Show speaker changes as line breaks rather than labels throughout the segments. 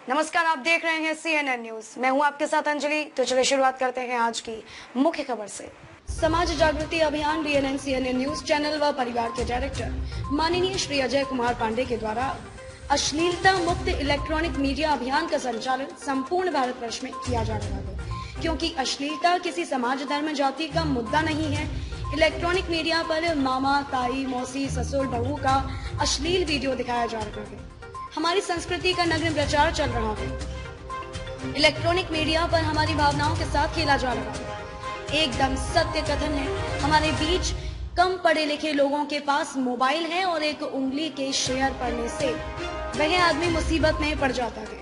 नमस्कार, आप देख रहे हैं CNN न्यूज। मैं हूं आपके साथ अंजलि। तो चलिए शुरुआत करते हैं आज की मुख्य खबर से। समाज जागृति अभियान BNN CNN न्यूज चैनल व परिवार के डायरेक्टर माननीय श्री अजय कुमार पांडे के द्वारा अश्लीलता मुक्त इलेक्ट्रॉनिक मीडिया अभियान का संचालन संपूर्ण भारतवर्ष में किया जा रहा है, क्योंकि अश्लीलता किसी समाज, धर्म, जाति का मुद्दा नहीं है। इलेक्ट्रॉनिक मीडिया पर मामा, ताई, मौसी, ससुर, बहू का अश्लील वीडियो दिखाया जा रहा है। हमारी संस्कृति का नग्न प्रचार चल रहा है। इलेक्ट्रॉनिक मीडिया पर हमारी भावनाओं के साथ खेला जा रहा है। एकदम सत्य कथन है। हमारे बीच कम पढ़े लिखे लोगों के पास मोबाइल है और एक उंगली के शेयर पड़ने से वह आदमी मुसीबत में पड़ जाता है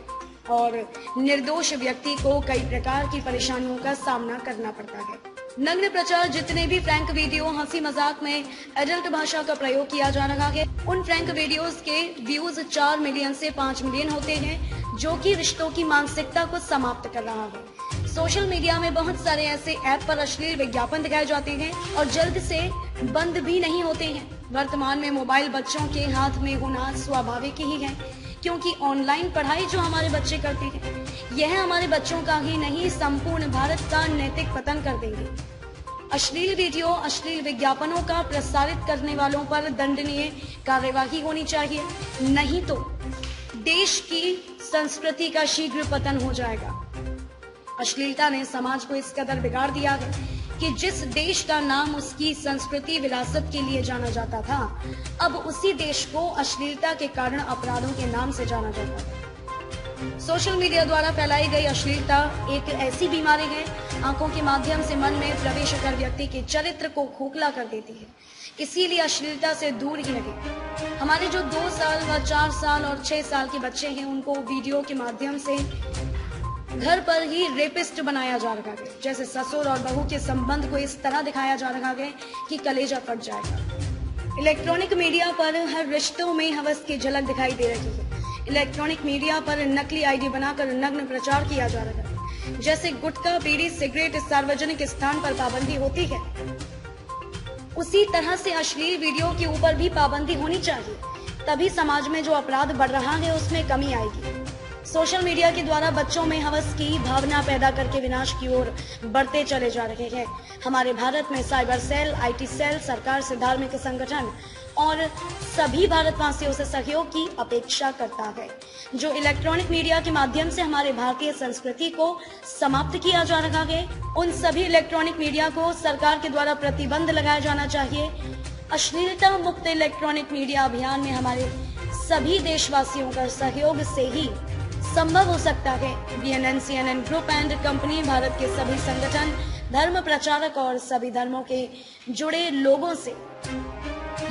और निर्दोष व्यक्ति को कई प्रकार की परेशानियों का सामना करना पड़ता है। नग्न प्रचार, जितने भी फ्रैंक वीडियो, हंसी मजाक में एडल्ट भाषा का प्रयोग किया जा रहा है, उन फ्रैंक वीडियोस के व्यूज 4 मिलियन से 5 मिलियन होते हैं, जो कि रिश्तों की मानसिकता को समाप्त कर रहा है। सोशल मीडिया में बहुत सारे ऐसे ऐप पर अश्लील विज्ञापन दिखाए जाते हैं और जल्द से बंद भी नहीं होते हैं। वर्तमान में मोबाइल बच्चों के हाथ में होना स्वाभाविक ही है, क्योंकि ऑनलाइन पढ़ाई जो हमारे बच्चे करते हैं, यह हमारे बच्चों का ही नहीं, संपूर्ण भारत का नैतिक पतन कर देंगे। अश्लील वीडियो, अश्लील विज्ञापनों का प्रसारित करने वालों पर दंडनीय कार्यवाही होनी चाहिए, नहीं तो देश की संस्कृति का शीघ्र पतन हो जाएगा। अश्लीलता ने समाज को इस कदर बिगाड़ दिया है कि जिस देश का नाम उसकी संस्कृति विरासत के लिए जाना जाता था, अब उसी देश को अश्लीलता के कारण अपराधों के नाम से जाना जाता है। सोशल मीडिया द्वारा फैलाई गई अश्लीलता एक ऐसी बीमारी है, आंखों के माध्यम से मन में प्रवेश कर व्यक्ति के चरित्र को खोखला कर देती है। इसीलिए अश्लीलता से दूर ही रहे। हमारे जो 2 साल व 4 साल और 6 साल के बच्चे हैं, उनको वीडियो के माध्यम से घर पर ही रेपिस्ट बनाया जा रहा है। जैसे ससुर और बहू के संबंध को इस तरह दिखाया जा रहा है कि कलेजा फट जाएगा। इलेक्ट्रॉनिक मीडिया पर हर रिश्तों में हवस की झलक दिखाई दे रही है। इलेक्ट्रॉनिक मीडिया पर नकली आईडी बनाकर नग्न प्रचार किया जा रहा है। जैसे गुटखा, बीड़ी, सिगरेट सार्वजनिक स्थान पर पाबंदी होती है, उसी तरह से अश्लील वीडियो के ऊपर भी पाबंदी होनी चाहिए। तभी समाज में जो अपराध बढ़ रहा है उसमें कमी आएगी। सोशल मीडिया के द्वारा बच्चों में हवस की भावना पैदा करके विनाश की ओर बढ़ते चले जा रहे हैं। हमारे भारत में साइबर सेल, IT सेल, सरकार से धार्मिक संगठन और सभी भारतवासियों से सहयोग की अपेक्षा करता है। जो इलेक्ट्रॉनिक मीडिया के माध्यम से हमारे भारतीय संस्कृति को समाप्त किया जा रहा है, उन सभी इलेक्ट्रॉनिक मीडिया को सरकार के द्वारा प्रतिबंध लगाया जाना चाहिए। अश्लीलता मुक्त इलेक्ट्रॉनिक मीडिया अभियान में हमारे सभी देशवासियों का सहयोग से ही संभव हो सकता है। BNN CNN group and company Bharat के सभी संगठन, धर्म प्रचारक और सभी धर्मों के जुड़े लोगों से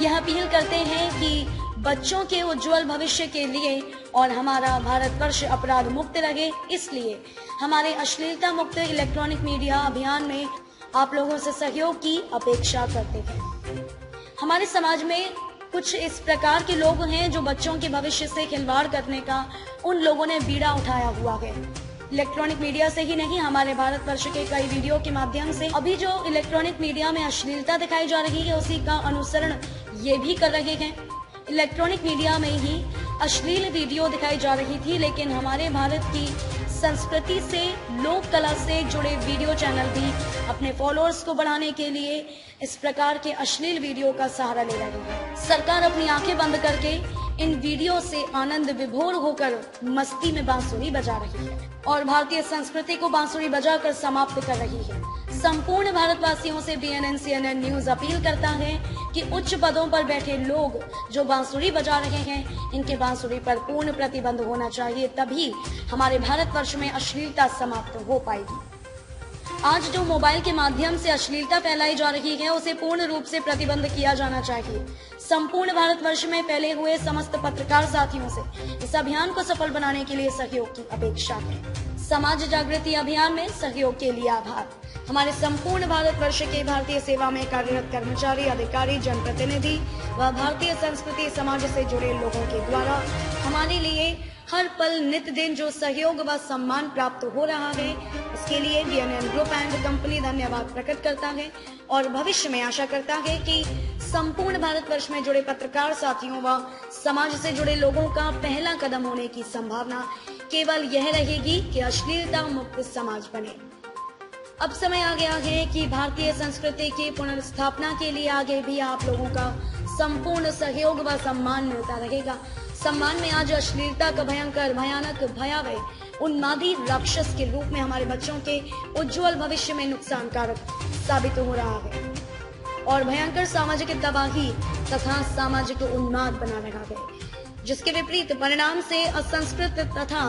यह अपील करते हैं कि बच्चों के उज्जवल भविष्य के लिए और हमारा भारतवर्ष अपराध मुक्त रहे, इसलिए हमारे अश्लीलता मुक्त इलेक्ट्रॉनिक मीडिया अभियान में आप लोगों से सहयोग की अपेक्षा करते हैं। हमारे समाज में कुछ इस प्रकार के लोग हैं जो बच्चों के भविष्य से खिलवाड़ करने का उन लोगों ने बीड़ा उठाया हुआ है। इलेक्ट्रॉनिक मीडिया से ही नहीं, हमारे भारतवर्ष के कई वीडियो के माध्यम से अभी जो इलेक्ट्रॉनिक मीडिया में अश्लीलता दिखाई जा रही है, उसी का अनुसरण ये भी कर रहे हैं। इलेक्ट्रॉनिक मीडिया में ही अश्लील वीडियो दिखाई जा रही थी, लेकिन हमारे भारत की संस्कृति से, लोक कला से जुड़े वीडियो चैनल भी अपने फॉलोअर्स को बढ़ाने के लिए इस प्रकार के अश्लील वीडियो का सहारा ले रही है। सरकार अपनी आंखें बंद करके इन वीडियो से आनंद विभोर होकर मस्ती में बांसुरी बजा रही है और भारतीय संस्कृति को बांसुरी बजाकर समाप्त कर रही है। संपूर्ण भारतवासियों से BNN CNN न्यूज अपील करता है कि उच्च पदों पर बैठे लोग जो बांसुरी बजा रहे हैं, इनके बांसुरी पर पूर्ण प्रतिबंध होना चाहिए, तभी हमारे भारतवर्ष में अश्लीलता समाप्त हो पाएगी। आज जो मोबाइल के माध्यम से अश्लीलता फैलाई जा रही है, उसे पूर्ण रूप से प्रतिबंध किया जाना चाहिए। संपूर्ण भारतवर्ष में फैले हुए समस्त पत्रकार साथियों से इस अभियान को सफल बनाने के लिए सहयोग की अपेक्षा है। समाज जागृति अभियान में सहयोग के लिए आभार। हमारे संपूर्ण भारतवर्ष के भारतीय सेवा में कार्यरत कर्मचारी, अधिकारी, जनप्रतिनिधि व भारतीय संस्कृति समाज से जुड़े लोगों के द्वारा हमारे लिए हर पल नित्य दिन जो सहयोग व सम्मान प्राप्त हो रहा है, इसके लिए BNN ग्रुप एंड कंपनी धन्यवाद प्रकट करता है और भविष्य में आशा करता है कि संपूर्ण भारतवर्ष में जुड़े पत्रकार साथियों व समाज से जुड़े लोगों का पहला कदम होने की संभावना केवल यह रहेगी कि अश्लीलता मुक्त समाज बने। अब समय आ गया है कि भारतीय संस्कृति की पुनर्स्थापना के लिए आगे भी आप लोगों का संपूर्ण सहयोग व सम्मान मिलता रहेगा। सम्मान में आज अश्लीलता का भयानक भयावह उन्मादी राक्षस के रूप में हमारे बच्चों के उज्जवल भविष्य में नुकसानकारक साबित हो रहा है और भयंकर सामाजिक तबाही तथा सामाजिक उन्माद बना रहा है, जिसके विपरीत परिणाम से असंस्कृत तथा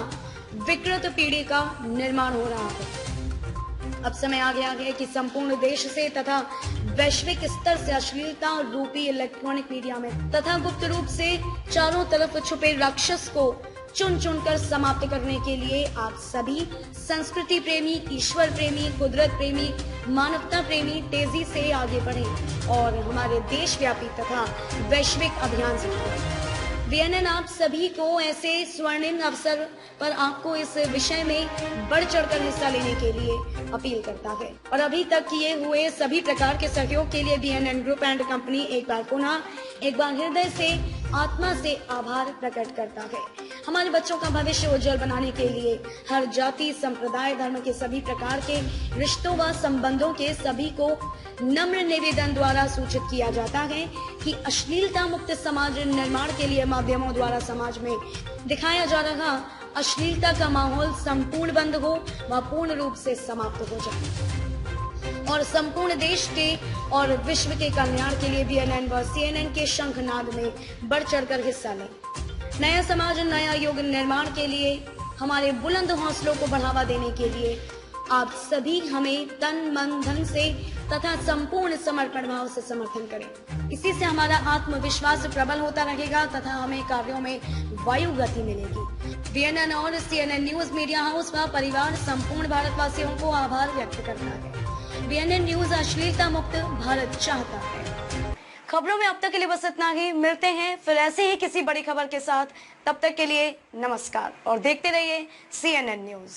विकृत पीढ़ी का निर्माण हो रहा है। अब समय आ गया है कि संपूर्ण देश से तथा वैश्विक स्तर से अश्लीलता रूपी इलेक्ट्रॉनिक मीडिया में तथा गुप्त रूप से चारों तरफ छुपे राक्षस को चुन चुनकर समाप्त करने के लिए आप सभी संस्कृति प्रेमी, ईश्वर प्रेमी, कुदरत प्रेमी, मानवता प्रेमी तेजी से आगे बढ़ें और हमारे देशव्यापी तथा वैश्विक अभियान से जुड़ें। बीएनएन आप सभी को ऐसे स्वर्णिम अवसर पर आपको इस विषय में बढ़ चढ़कर हिस्सा लेने के लिए अपील करता है और अभी तक किए हुए सभी प्रकार के सहयोग के लिए बीएनएन ग्रुप एंड कंपनी एक बार हृदय से, आत्मा से आभार प्रकट करता है। हमारे बच्चों का भविष्य उज्जवल बनाने के लिए हर जाति, संप्रदाय, धर्म के सभी प्रकार के रिश्तों व संबंधों के सभी को नम्र निवेदन द्वारा सूचित किया जाता है कि अश्लीलता मुक्त समाज निर्माण के लिए माध्यमों द्वारा समाज में दिखाया जा रहा अश्लीलता का माहौल संपूर्ण बंद हो व पूर्ण रूप से समाप्त हो जाए और संपूर्ण देश के और विश्व के कल्याण के लिए बीएनएन व सीएनएन के शंखनाद में बढ़ चढ़कर हिस्सा लें। नया समाज, नया युग निर्माण के लिए हमारे बुलंद हौसलों को बढ़ावा देने के लिए आप सभी हमें तन मन धन से तथा संपूर्ण समर्पण भाव से समर्थन करें। इसी से हमारा आत्मविश्वास प्रबल होता रहेगा तथा हमें कार्यों में वायु गति मिलेगी। बीएनएन और सीएनएन न्यूज मीडिया हाउस का परिवार संपूर्ण भारतवासियों को आभार व्यक्त करता है। बीएनएन न्यूज अश्लीलता मुक्त भारत चाहता है। खबरों में अब तक के लिए बस इतना ही। मिलते हैं फिर ऐसे ही किसी बड़ी खबर के साथ। तब तक के लिए नमस्कार और देखते रहिए सीएनएन न्यूज।